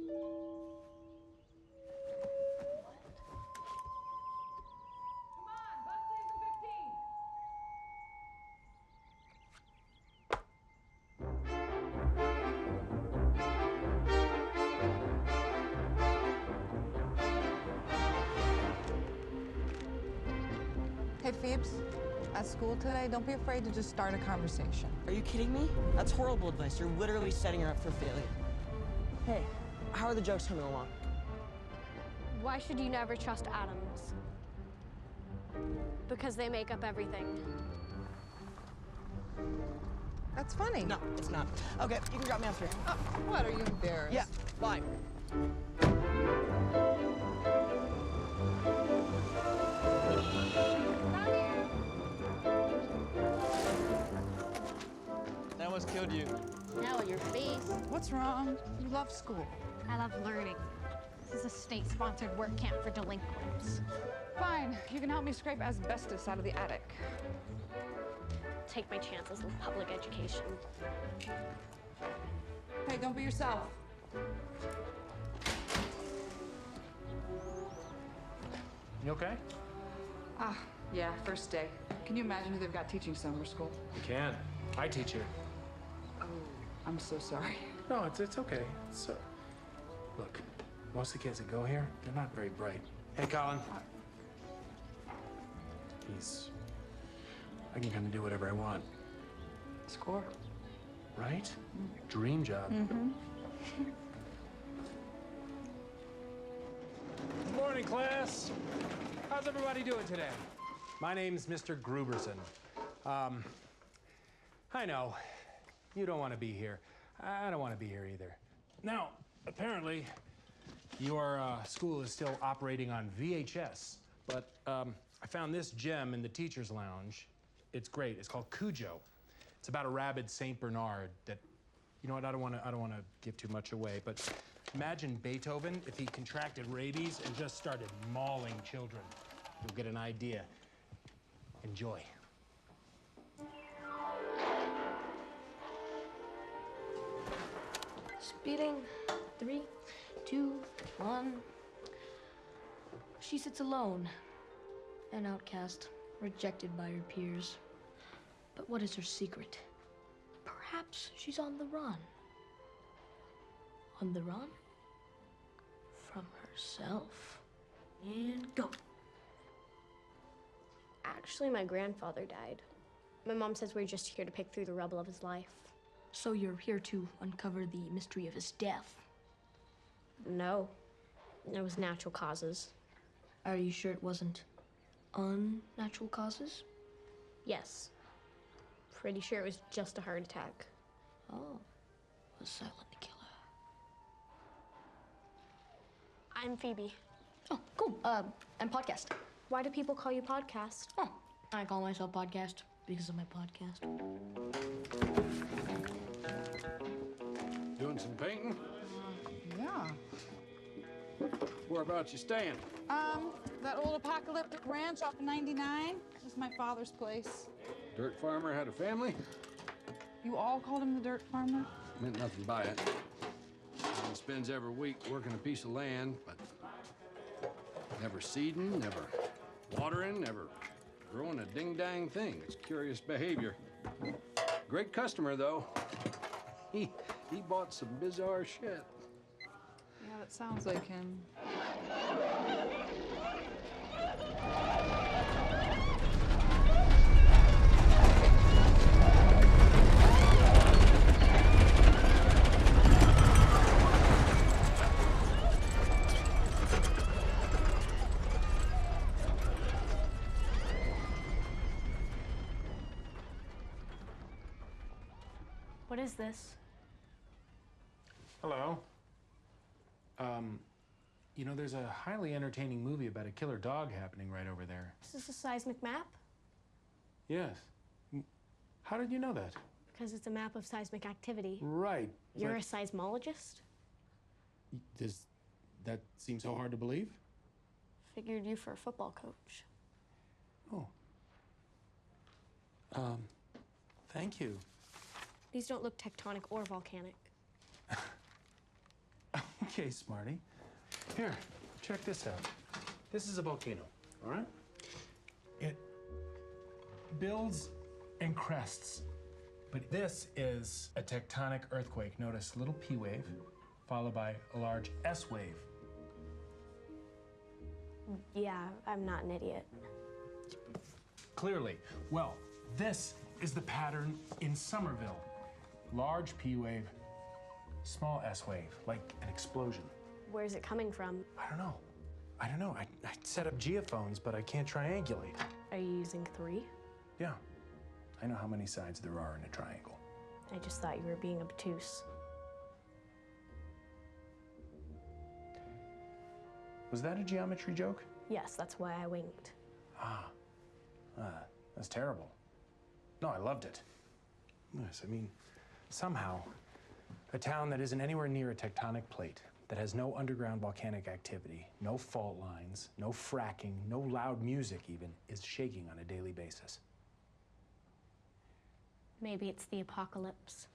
on, bus leaves in 15. Hey, Phoebes, at school today, don't be afraid to just start a conversation. Are you kidding me? That's horrible advice. You're literally setting her up for failure. Hey, how are the jokes coming along? Why should you never trust atoms? Because they make up everything. That's funny. No, it's not. Okay, you can drop me off here. What, are you embarrassed? Yeah, bye. That almost killed you. No, your face. What's wrong? You love school. I love learning. This is a state-sponsored work camp for delinquents. Fine, you can help me scrape asbestos out of the attic. Take my chances with public education. Hey, don't be yourself. You okay? Yeah, first day. Can you imagine who they've got teaching summer school? You can. I teach here. I'm so sorry. No, it's okay. So, look, most of the kids that go here, they're not very bright. Hey, Colin. I can kind of do whatever I want, Score. right? Dream job. Good morning, class. How's everybody doing today? My name's Mr. Gruberson. I know, you don't want to be here. I don't want to be here either. Now, apparently, your school is still operating on VHS, but I found this gem in the teacher's lounge. It's great. It's called Cujo. It's about a rabid Saint Bernard that, you know what? I don't want to give too much away, but imagine Beethoven if he contracted rabies and just started mauling children. You'll get an idea. Enjoy. Speeding. 3, 2, 1. She sits alone, an outcast, rejected by her peers. But what is her secret? Perhaps she's on the run. On the run? From herself. And go. Actually, my grandfather died. My mom says we're just here to pick through the rubble of his life. So you're here to uncover the mystery of his death. No, it was natural causes. Are you sure it wasn't unnatural causes? Yes. Pretty sure it was just a heart attack. Oh, a silent killer. I'm Phoebe. Oh, cool. And podcast. Why do people call you Podcast? Oh, I call myself Podcast because of my podcast. Doing some painting? Yeah. Whereabouts you staying? That old apocalyptic ranch off of 99. This is my father's place. Dirt farmer had a family? You all called him the dirt farmer? Meant nothing by it. He spends every week working a piece of land, but never seeding, never watering, never growing a ding-dang thing. It's curious behavior. Great customer, though. He bought some bizarre shit. Yeah, that sounds like him. What is this? Hello. You know, there's a highly entertaining movie about a killer dog happening right over there. Is this a seismic map? Yes. How did you know that? Because it's a map of seismic activity. Right. You're a but seismologist? Does that seem so hard to believe? Figured you for a football coach. Oh. Thank you. These don't look tectonic or volcanic. Okay, Smarty. Here, check this out. This is a volcano, all right? It builds and crests. But this is a tectonic earthquake. Notice a little P wave, followed by a large S wave. Yeah, I'm not an idiot. Clearly. Well, this is the pattern in Somerville. Large P wave, small S wave, like an explosion. Where's it coming from? I don't know. I set up geophones, but I can't triangulate. Are you using 3? Yeah. I know how many sides there are in a triangle. I just thought you were being obtuse. Was that a geometry joke? Yes, that's why I winked. That's terrible. No, I loved it. Yes, I mean, somehow, a town that isn't anywhere near a tectonic plate, that has no underground volcanic activity, no fault lines, no fracking, no loud music even, is shaking on a daily basis. Maybe it's the apocalypse.